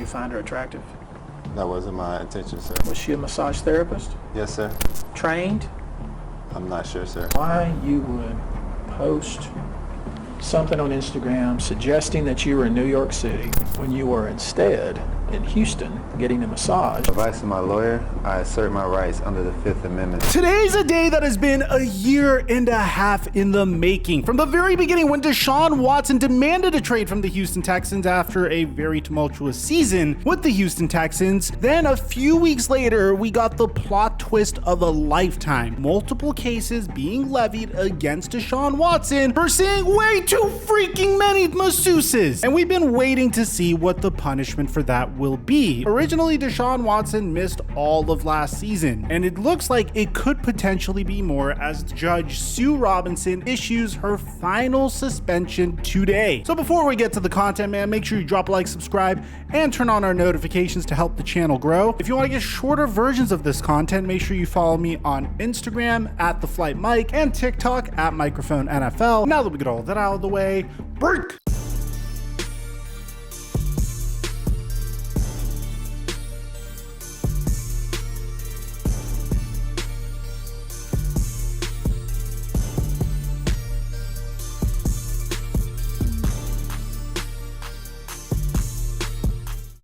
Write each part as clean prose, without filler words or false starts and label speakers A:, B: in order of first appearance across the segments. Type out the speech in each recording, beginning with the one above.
A: find her attractive?
B: That wasn't my intention, sir.
A: Was she a massage therapist?
B: Yes, sir.
A: Trained?
B: I'm not sure, sir.
A: Why you would post something on Instagram suggesting that you were in New York City when you were instead in Houston getting a massage.
B: Advice of my lawyer, I assert my rights under the Fifth Amendment.
C: Today's a day that has been a year and a half in the making. From the very beginning, when Deshaun Watson demanded a trade from the Houston Texans after a very tumultuous season with the Houston Texans, then a few weeks later, we got the plot twist of a lifetime. Multiple cases being levied against Deshaun Watson for seeing way too freaking many masseuses. And we've been waiting to see what the punishment for that will be. Originally, Deshaun Watson missed all of last season, and it looks like it could potentially be more as Judge Sue Robinson issues her final suspension today. So before we get to the content, man, make sure you drop a like, subscribe, and turn on our notifications to help the channel grow. If you want to get shorter versions of this content, make sure you follow me on Instagram at @TheFlightMike and TikTok at Mikerophone NFL. Now that we get all that out of the way, break!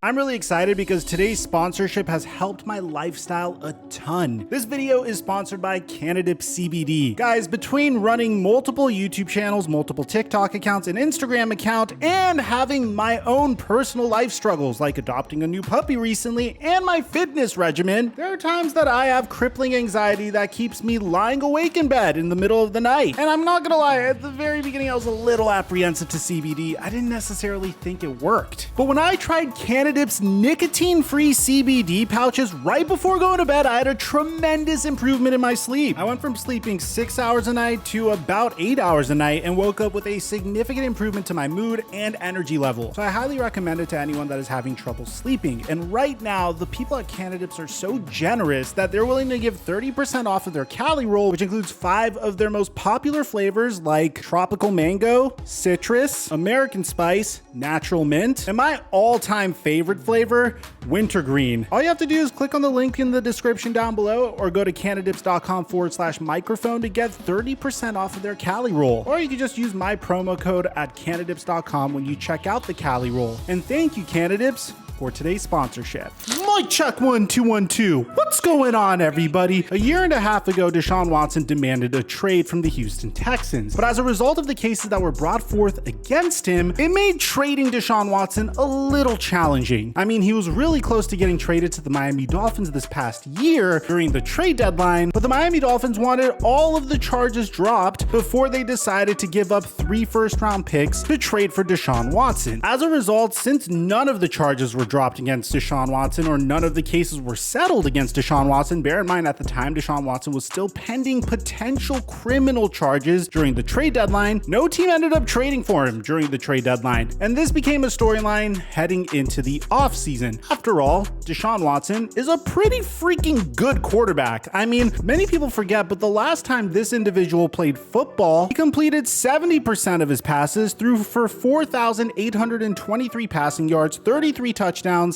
C: I'm really excited because today's sponsorship has helped my lifestyle a ton. This video is sponsored by Cannabis CBD. Guys, between running multiple YouTube channels, multiple TikTok accounts, an Instagram account, and having my own personal life struggles like adopting a new puppy recently and my fitness regimen, there are times that I have crippling anxiety that keeps me lying awake in bed in the middle of the night. And I'm not gonna lie, at the very beginning I was a little apprehensive to CBD. I didn't necessarily think it worked. But when I tried Cannabis nicotine-free CBD pouches right before going to bed, I had a tremendous improvement in my sleep. I went from sleeping 6 hours a night to about 8 hours a night and woke up with a significant improvement to my mood and energy level. So I highly recommend it to anyone that is having trouble sleeping. And right now, the people at Cannabis are so generous that they're willing to give 30% off of their Cali Roll, which includes 5 of their most popular flavors like tropical mango, citrus, American spice, natural mint, and my all-time favorite flavor, wintergreen. All you have to do is click on the link in the description down below or go to cannadips.com/microphone to get 30% off of their Cali Roll. Or you can just use my promo code at cannadips.com when you check out the Cali Roll. And thank you, Cannadips, for today's sponsorship. Mic check 1 2 1 2. What's going on, everybody? A year and a half ago, Deshaun Watson demanded a trade from the Houston Texans. But as a result of the cases that were brought forth against him, it made trading Deshaun Watson a little challenging. I mean, he was really close to getting traded to the Miami Dolphins this past year during the trade deadline, but the Miami Dolphins wanted all of the charges dropped before they decided to give up 3 first-round picks to trade for Deshaun Watson. As a result, since none of the charges were dropped against Deshaun Watson, or none of the cases were settled against Deshaun Watson, bear in mind at the time Deshaun Watson was still pending potential criminal charges during the trade deadline, no team ended up trading for him during the trade deadline. And this became a storyline heading into the offseason. After all, Deshaun Watson is a pretty freaking good quarterback. I mean, many people forget, but the last time this individual played football, he completed 70% of his passes, threw for 4,823 passing yards, 33 touchdowns,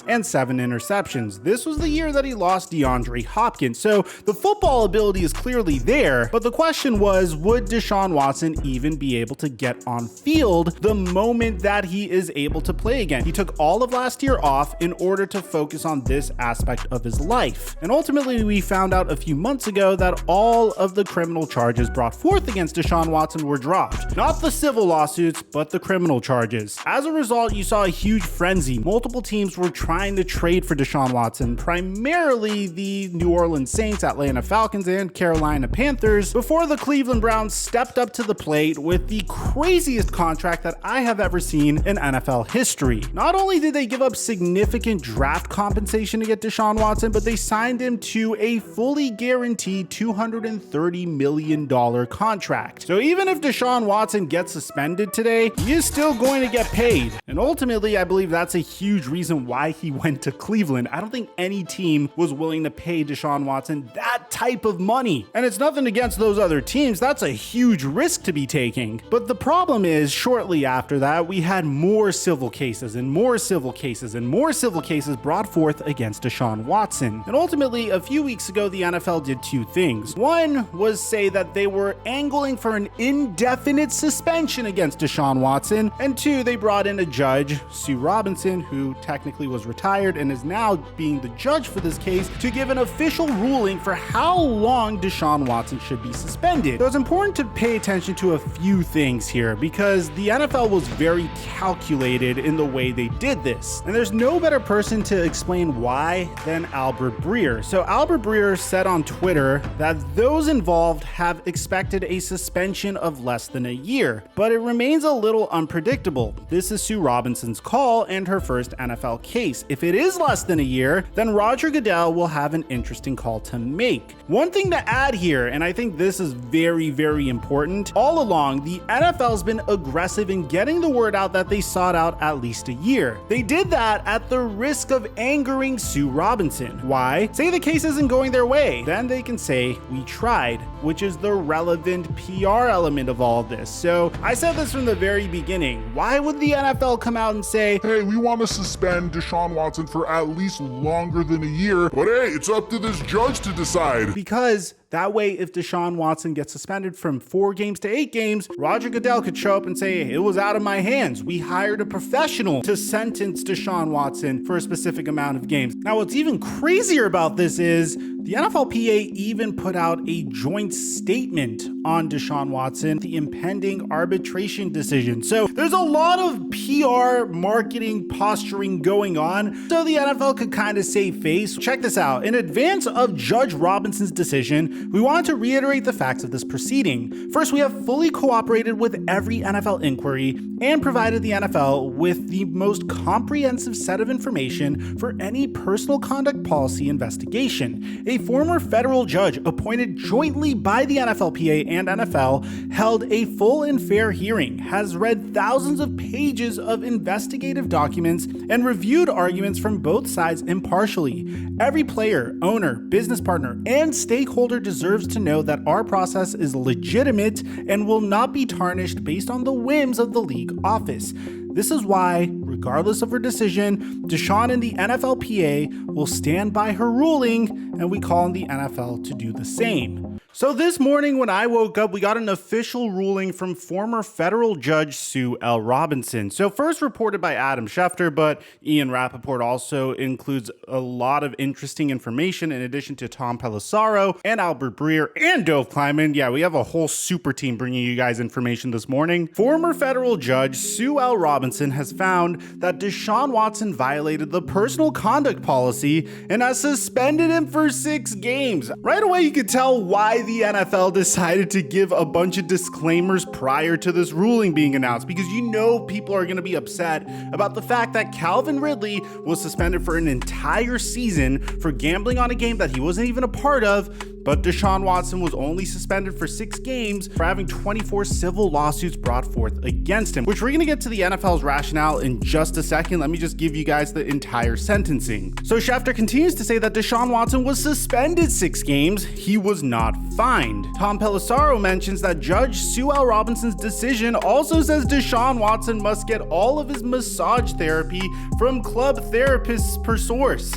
C: and 7 interceptions. This was the year that he lost DeAndre Hopkins, so the football ability is clearly there, but the question was, would Deshaun Watson even be able to get on field the moment that he is able to play again? He took all of last year off in order to focus on this aspect of his life. And ultimately, we found out a few months ago that all of the criminal charges brought forth against Deshaun Watson were dropped. Not the civil lawsuits, but the criminal charges. As a result, you saw a huge frenzy. Multiple teams were trying to trade for Deshaun Watson, primarily the New Orleans Saints, Atlanta Falcons, and Carolina Panthers, before the Cleveland Browns stepped up to the plate with the craziest contract that I have ever seen in NFL history. Not only did they give up significant draft compensation to get Deshaun Watson, but they signed him to a fully guaranteed $230 million contract. So even if Deshaun Watson gets suspended today, he is still going to get paid. And ultimately, I believe that's a huge reason why he went to Cleveland. I don't think any team was willing to pay Deshaun Watson that type of money. And it's nothing against those other teams. That's a huge risk to be taking. But the problem is, shortly after that, we had more civil cases and more civil cases and more civil cases brought forth against Deshaun Watson. And ultimately, a few weeks ago, the NFL did two things. One was say that they were angling for an indefinite suspension against Deshaun Watson. And two, they brought in a judge, Sue Robinson, who technically was retired and is now being the judge for this case, to give an official ruling for how long Deshaun Watson should be suspended. So it's important to pay attention to a few things here because the NFL was very calculated in the way they did this. And there's no better person to explain why than Albert Breer. So Albert Breer said on Twitter that those involved have expected a suspension of less than a year, but it remains a little unpredictable. This is Sue Robinson's call and her first NFL case. If it is less than a year, then Roger Goodell will have an interesting call to make. One thing to add here, and I think this is very, very important, all along, the NFL's been aggressive in getting the word out that they sought out at least a year. They did that at the risk of angering Sue Robinson. Why? Say the case isn't going their way. Then they can say, we tried, which is the relevant PR element of all of this. So I said this from the very beginning. Why would the NFL come out and say,
D: hey, we want to suspend Deshaun Watson for at least longer than a year, but hey, it's up to this judge to decide?
C: Because that way, if Deshaun Watson gets suspended from 4 games to 8 games, Roger Goodell could show up and say, it was out of my hands. We hired a professional to sentence Deshaun Watson for a specific amount of games. Now, what's even crazier about this is the NFLPA even put out a joint statement on Deshaun Watson, the impending arbitration decision. So there's a lot of PR, marketing, posturing going on, so the NFL could kind of save face. Check this out. In advance of Judge Robinson's decision, we want to reiterate the facts of this proceeding. First, we have fully cooperated with every NFL inquiry and provided the NFL with the most comprehensive set of information for any personal conduct policy investigation. A former federal judge appointed jointly by the NFLPA and NFL held a full and fair hearing, has read thousands of pages of investigative documents, and reviewed arguments from both sides impartially. Every player, owner, business partner, and stakeholder deserves to know that our process is legitimate and will not be tarnished based on the whims of the league office. This is why, regardless of her decision, Deshaun and the NFLPA will stand by her ruling, and we call on the NFL to do the same. So this morning when I woke up, we got an official ruling from former federal judge Sue L. Robinson. So first reported by Adam Schefter, but Ian Rappaport also includes a lot of interesting information in addition to Tom Pelissero and Albert Breer and Dove Kleiman. Yeah, we have a whole super team bringing you guys information this morning. Former federal judge Sue L. Robinson has found that Deshaun Watson violated the personal conduct policy and has suspended him for 6 games. Right away, you could tell why the NFL decided to give a bunch of disclaimers prior to this ruling being announced, because you know people are going to be upset about the fact that Calvin Ridley was suspended for an entire season for gambling on a game that he wasn't even a part of, but Deshaun Watson was only suspended for 6 games for having 24 civil lawsuits brought forth against him, which we're going to get to the NFL's rationale in just a second. Let me just give you guys the entire sentencing. So Schefter continues to say that Deshaun Watson was suspended 6 games. He was not fined. Tom Pelissero mentions that Judge Sue L. Robinson's decision also says Deshaun Watson must get all of his massage therapy from club therapists per source.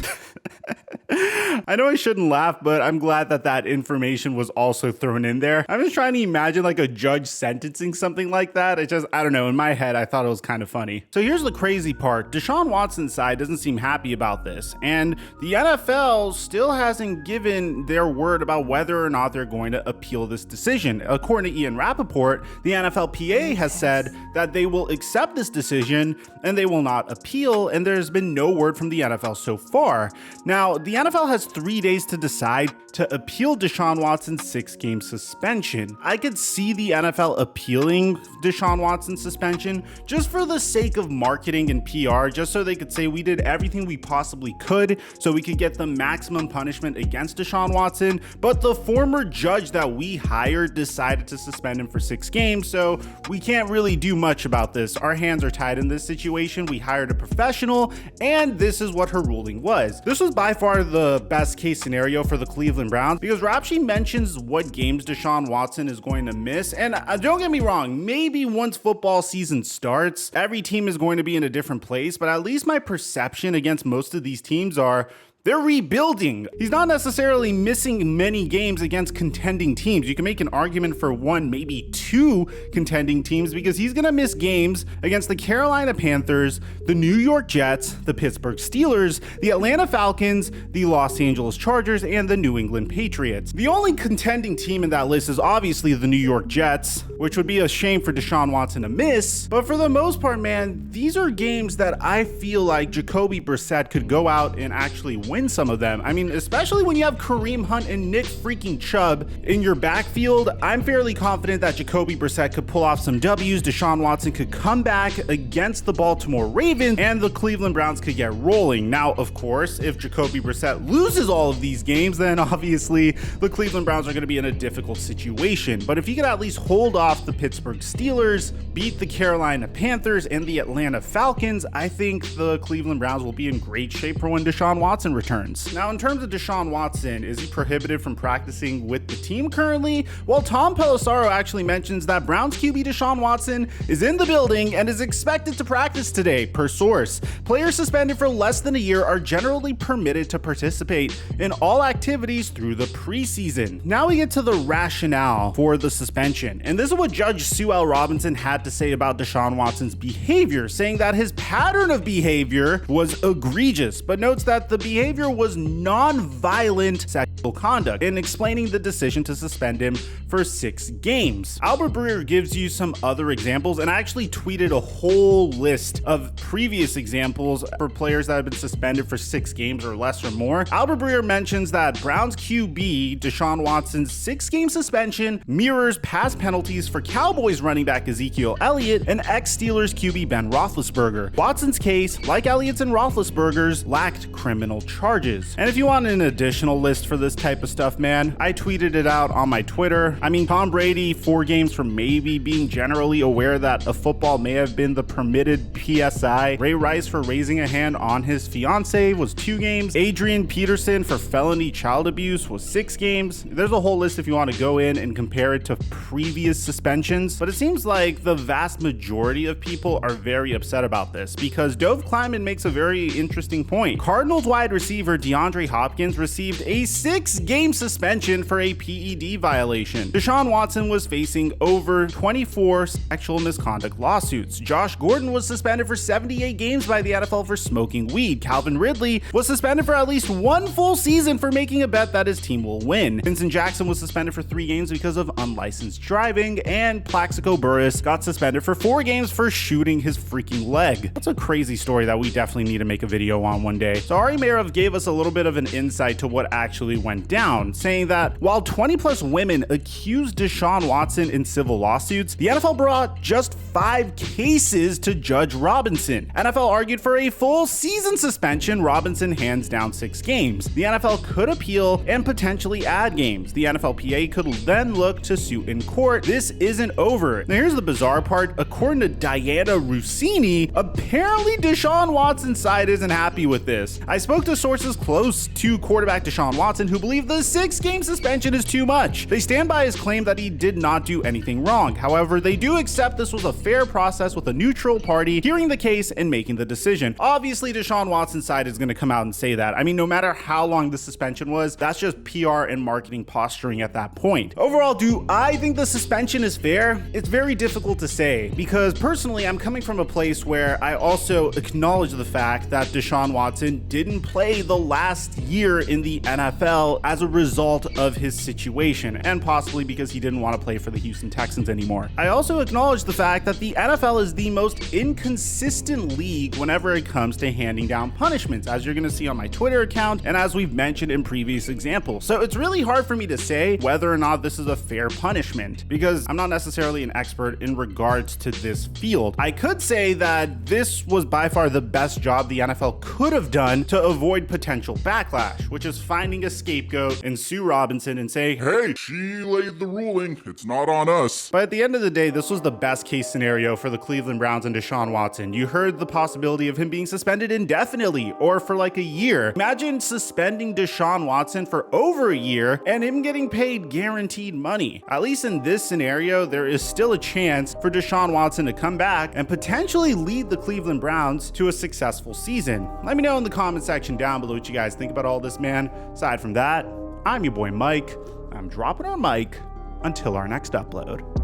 C: I know I shouldn't laugh, but I'm glad that that information was also thrown in there. I'm just trying to imagine like a judge sentencing something like that. I don't know, in my head, I thought it was kind of funny. So here's the crazy part. Deshaun Watson's side doesn't seem happy about this, and the NFL still hasn't given their word about whether or not they're going to appeal this decision. According to Ian Rappaport, the NFLPA has said that they will accept this decision and they will not appeal, and there's been no word from the NFL so far. Now, the NFL has 3 days to decide to appeal Deshaun Watson's 6-game suspension. I could see the NFL appealing Deshaun Watson's suspension just for the sake of marketing and PR, just so they could say we did everything we possibly could so we could get the maximum punishment against Deshaun Watson, but the former judge that we hired decided to suspend him for 6 games, so we can't really do much about this. Our hands are tied in this situation. We hired a professional, and this is what her ruling was. This was by far the best case scenario for the Cleveland Browns because Rapshi mentions what games Deshaun Watson is going to miss. And don't get me wrong, maybe once football season starts, every team is going to be in a different place, but at least my perception against most of these teams are they're rebuilding. He's not necessarily missing many games against contending teams. You can make an argument for one, maybe two contending teams because he's going to miss games against the Carolina Panthers, the New York Jets, the Pittsburgh Steelers, the Atlanta Falcons, the Los Angeles Chargers, and the New England Patriots. The only contending team in that list is obviously the New York Jets, which would be a shame for Deshaun Watson to miss. But for the most part, man, these are games that I feel like Jacoby Brissett could go out and actually win some of them. I mean, especially when you have Kareem Hunt and Nick freaking Chubb in your backfield, I'm fairly confident that Jacoby Brissett could pull off some W's. Deshaun Watson could come back against the Baltimore Ravens and the Cleveland Browns could get rolling. Now, of course, if Jacoby Brissett loses all of these games, then obviously the Cleveland Browns are going to be in a difficult situation. But if he could at least hold off the Pittsburgh Steelers, beat the Carolina Panthers and the Atlanta Falcons, I think the Cleveland Browns will be in great shape for when Deshaun Watson returns. Now, in terms of Deshaun Watson, is he prohibited from practicing with the team currently? Well, Tom Pelissaro actually mentions that Browns QB Deshaun Watson is in the building and is expected to practice today, per source. Players suspended for less than a year are generally permitted to participate in all activities through the preseason. Now we get to the rationale for the suspension, and this is what Judge Sue L. Robinson had to say about Deshaun Watson's behavior, saying that his pattern of behavior was egregious, but notes that the behavior was non-violent sexual conduct, in explaining the decision to suspend him for 6 games. Albert Breer gives you some other examples, and I actually tweeted a whole list of previous examples for players that have been suspended for 6 games or less or more. Albert Breer mentions that Browns QB Deshaun Watson's 6-game suspension mirrors past penalties for Cowboys running back Ezekiel Elliott and ex-Steelers QB Ben Roethlisberger. Watson's case, like Elliott's and Roethlisberger's, lacked criminal charges. And if you want an additional list for this type of stuff, man, I tweeted it out on my Twitter. I mean, Tom Brady, 4 games for maybe being generally aware that a football may have been the permitted PSI. Ray Rice for raising a hand on his fiance was 2 games. Adrian Peterson for felony child abuse was 6 games. There's a whole list if you want to go in and compare it to previous suspensions, but it seems like the vast majority of people are very upset about this because Dove Kleiman makes a very interesting point. Cardinals wide receiver DeAndre Hopkins received a 6-game suspension for a PED violation. Deshaun Watson was facing over 24 sexual misconduct lawsuits. Josh Gordon was suspended for 78 games by the NFL for smoking weed. Calvin Ridley was suspended for at least 1 full season for making a bet that his team will win. Vincent Jackson was suspended for 3 games because of unlicensed driving, and Plaxico Burress got suspended for 4 games for shooting his freaking leg. That's a crazy story that we definitely need to make a video on one day. So Ari Meirov gave us a little bit of an insight to what actually went down, saying that while 20 plus women accused Deshaun Watson in civil lawsuits, the NFL brought just 5 cases to Judge Robinson. NFL argued for a full season suspension. Robinson hands down 6 games. The NFL could appeal and potentially add games. The NFLPA could then look to suit in court. This isn't over. Now here's the bizarre part. According to Diana Rossini, apparently Deshaun Watson's side isn't happy with this. I spoke to sources close to quarterback Deshaun Watson who believe the 6-game suspension is too much. They stand by his claim that he did not do anything wrong. However, they do accept this was a fair process with a neutral party hearing the case and making the decision. Obviously, Deshaun Watson's side is going to come out and say that. I mean, no matter how long the suspension was, that's just PR and marketing posturing at that point. Overall, do I think the suspension is fair? It's very difficult to say because personally, I'm coming from a place where I also acknowledge the fact that Deshaun Watson didn't play the last year in the NFL as a result of his situation, and possibly because he didn't want to play for the Houston Texans anymore. I also acknowledge the fact that the NFL is the most inconsistent league whenever it comes to handing down punishments, as you're going to see on my Twitter account and as we've mentioned in previous examples. So it's really hard for me to say whether or not this is a fair punishment because I'm not necessarily an expert in regards to this field. I could say that this was by far the best job the NFL could have done to avoid avoid potential backlash, which is finding a scapegoat in Sue Robinson and saying,
D: Hey, she laid the ruling. It's not on us.
C: but at the end of the day, this was the best case scenario for the Cleveland Browns and Deshaun Watson. You heard the possibility of him being suspended indefinitely or for like a year. Imagine suspending Deshaun Watson for over a year and him getting paid guaranteed money. At least in this scenario, there is still a chance for Deshaun Watson to come back and potentially lead the Cleveland Browns to a successful season. Let me know in the comment section down below what you guys think about all this, man. Aside from that, I'm your boy Mike. I'm dropping our mic until our next upload.